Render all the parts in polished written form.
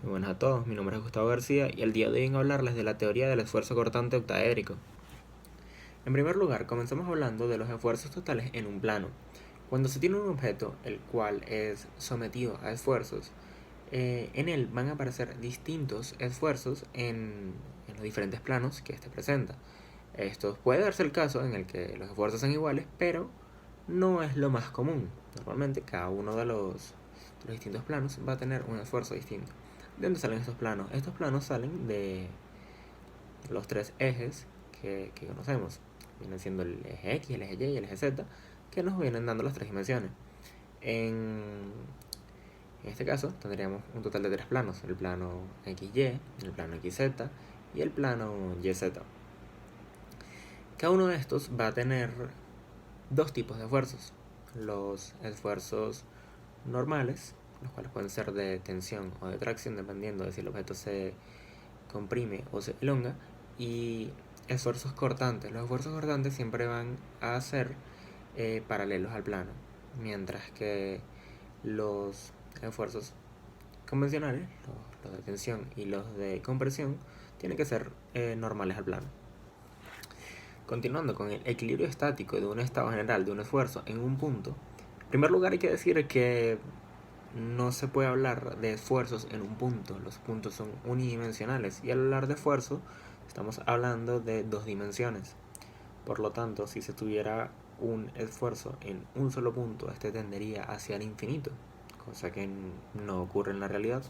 Muy buenas a todos, mi nombre es Gustavo García y el día de hoy vengo a hablarles de la teoría del esfuerzo cortante octaédrico. En primer lugar, comenzamos hablando de los esfuerzos totales en un plano. Cuando se tiene un objeto el cual es sometido a esfuerzos, en él van a aparecer distintos esfuerzos en los diferentes planos que éste presenta. Esto puede darse el caso en el que los esfuerzos son iguales, pero no es lo más común. Normalmente cada uno de los distintos planos va a tener un esfuerzo distinto. ¿De dónde salen estos planos? Estos planos salen de los tres ejes que conocemos. Vienen siendo el eje X, el eje Y y el eje Z, que nos vienen dando las tres dimensiones. En este caso tendríamos un total de tres planos: el plano XY, el plano XZ y el plano YZ. Cada uno de estos va a tener dos tipos de esfuerzos: los esfuerzos normales, los cuales pueden ser de tensión o de tracción dependiendo de si el objeto se comprime o se elonga, y esfuerzos cortantes. Los esfuerzos cortantes siempre van a ser paralelos al plano, mientras que los esfuerzos convencionales, los de tensión y los de compresión, tienen que ser normales al plano. Continuando con el equilibrio estático de un estado general de un esfuerzo en un punto, en primer lugar hay que decir que no se puede hablar de esfuerzos en un punto. Los puntos son unidimensionales y al hablar de esfuerzo estamos hablando de dos dimensiones. Por lo tanto, si se tuviera un esfuerzo en un solo punto, este tendería hacia el infinito, cosa que no ocurre en la realidad.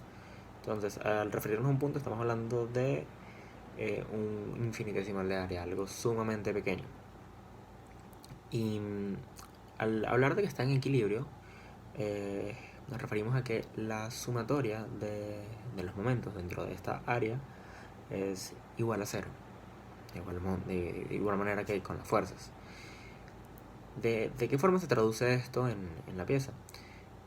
Entonces, al referirnos a un punto, estamos hablando de un infinitesimal de área, algo sumamente pequeño. Y al hablar de que está en equilibrio, nos referimos a que la sumatoria de los momentos dentro de esta área es igual a cero, de igual manera que con las fuerzas. ¿De qué forma se traduce esto en la pieza?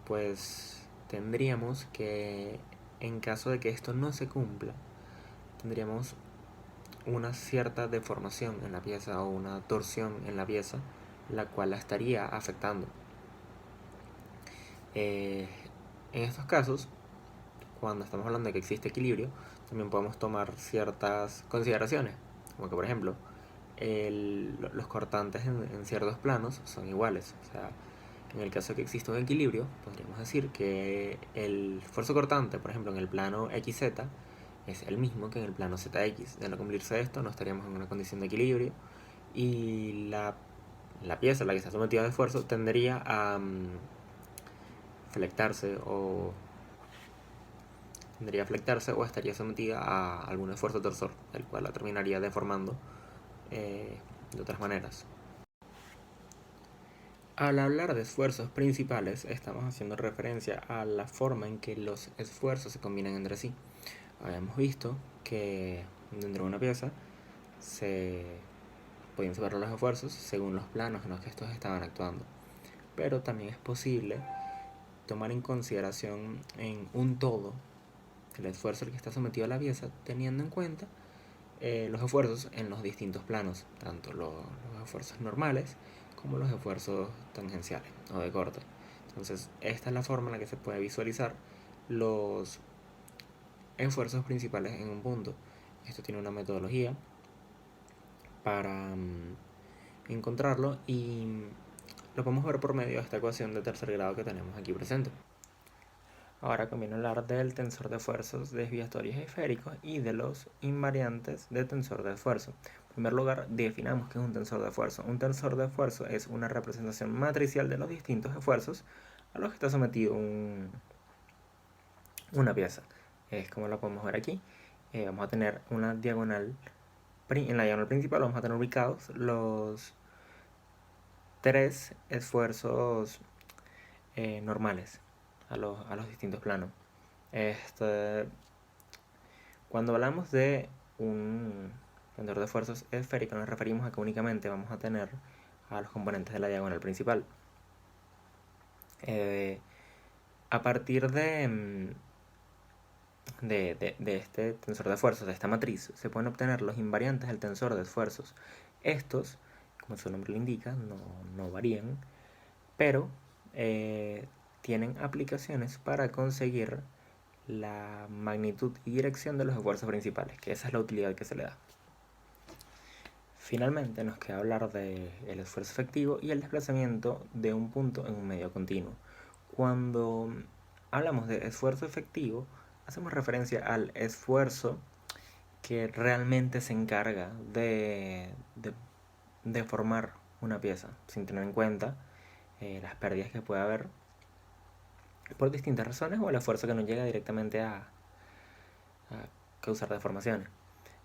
Pues tendríamos que, en caso de que esto no se cumpla, tendríamos una cierta deformación en la pieza o una torsión en la pieza, la cual la estaría afectando. En estos casos, cuando estamos hablando de que existe equilibrio, también podemos tomar ciertas consideraciones, como que por ejemplo, los cortantes en ciertos planos son iguales. O sea, en el caso de que exista un equilibrio, podríamos decir que el esfuerzo cortante, por ejemplo, en el plano XZ, es el mismo que en el plano ZX. De no cumplirse esto, no estaríamos en una condición de equilibrio y la pieza a la que está sometida de esfuerzo tendería a flectarse o estaría sometida a algún esfuerzo torsor, el cual la terminaría deformando de otras maneras. Al hablar de esfuerzos principales, estamos haciendo referencia a la forma en que los esfuerzos se combinan entre sí. Habíamos visto que dentro de una pieza se podían separar los esfuerzos según los planos en los que estos estaban actuando, pero también es posible tomar en consideración en un todo el esfuerzo al que está sometido a la pieza, teniendo en cuenta los esfuerzos en los distintos planos, tanto los esfuerzos normales como los esfuerzos tangenciales o de corte. Entonces, esta es la forma en la que se puede visualizar los esfuerzos principales en un punto. Esto tiene una metodología para encontrarlo y lo podemos ver por medio de esta ecuación de tercer grado que tenemos aquí presente. Ahora conviene hablar del tensor de esfuerzos desviatorios esféricos y de los invariantes de tensor de esfuerzo. En primer lugar, definamos qué es un tensor de esfuerzo. Un tensor de esfuerzo es una representación matricial de los distintos esfuerzos a los que está sometido una pieza. Es como lo podemos ver aquí. Vamos a tener una diagonal. En la diagonal principal vamos a tener ubicados los tres esfuerzos normales a los distintos planos. Cuando hablamos de un tensor de esfuerzos esférico, nos referimos a que únicamente vamos a tener a los componentes de la diagonal principal. A partir de este tensor de esfuerzos, de esta matriz, se pueden obtener los invariantes del tensor de esfuerzos. Estos, como su nombre lo indica, no varían, pero tienen aplicaciones para conseguir la magnitud y dirección de los esfuerzos principales, que esa es la utilidad que se le da. Finalmente nos queda hablar del esfuerzo efectivo y el desplazamiento de un punto en un medio continuo. Cuando hablamos de esfuerzo efectivo, hacemos referencia al esfuerzo que realmente se encarga de formar una pieza, sin tener en cuenta las pérdidas que puede haber por distintas razones o el esfuerzo que no llega directamente a causar deformaciones.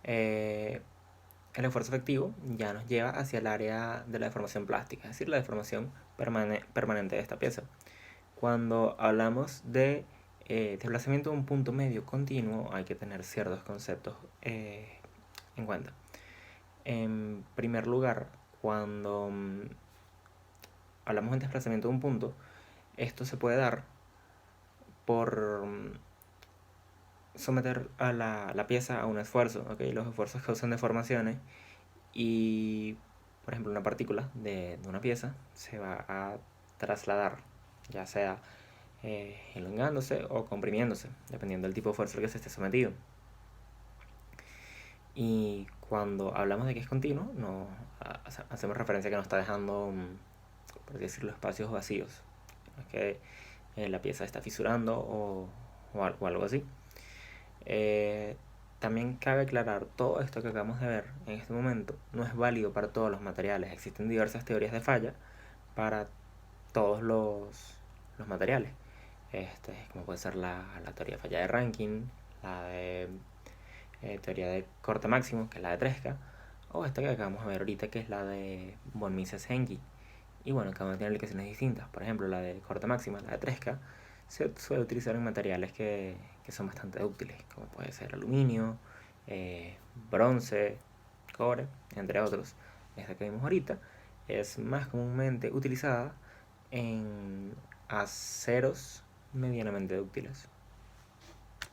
El esfuerzo efectivo ya nos lleva hacia el área de la deformación plástica, es decir, la deformación permanente de esta pieza. Cuando hablamos de desplazamiento de un punto medio continuo, hay que tener ciertos conceptos en cuenta. En primer lugar, cuando hablamos de desplazamiento de un punto, esto se puede dar por someter a la pieza a un esfuerzo, ¿okay? Los esfuerzos causan deformaciones y, por ejemplo, una partícula de una pieza se va a trasladar, ya sea elongándose o comprimiéndose, dependiendo del tipo de fuerza al que se esté sometido. Y cuando hablamos de que es continuo, no hacemos referencia a que no está dejando, por así decirlo, espacios vacíos. No es que la pieza está fisurando o algo así. También cabe aclarar, todo esto que acabamos de ver en este momento no es válido para todos los materiales. Existen diversas teorías de falla para todos los materiales. Como puede ser la teoría de falla de Rankine, la de teoría de corte máximo, que es la de Tresca, o esta que acabamos de ver ahorita, que es la de von Mises-Henke. Y bueno, cada una tiene aplicaciones distintas. Por ejemplo, la de corte máxima, la de Tresca, se suele utilizar en materiales que son bastante útiles, como puede ser aluminio, bronce, cobre, entre otros. Esta que vimos ahorita es más comúnmente utilizada en aceros medianamente útiles.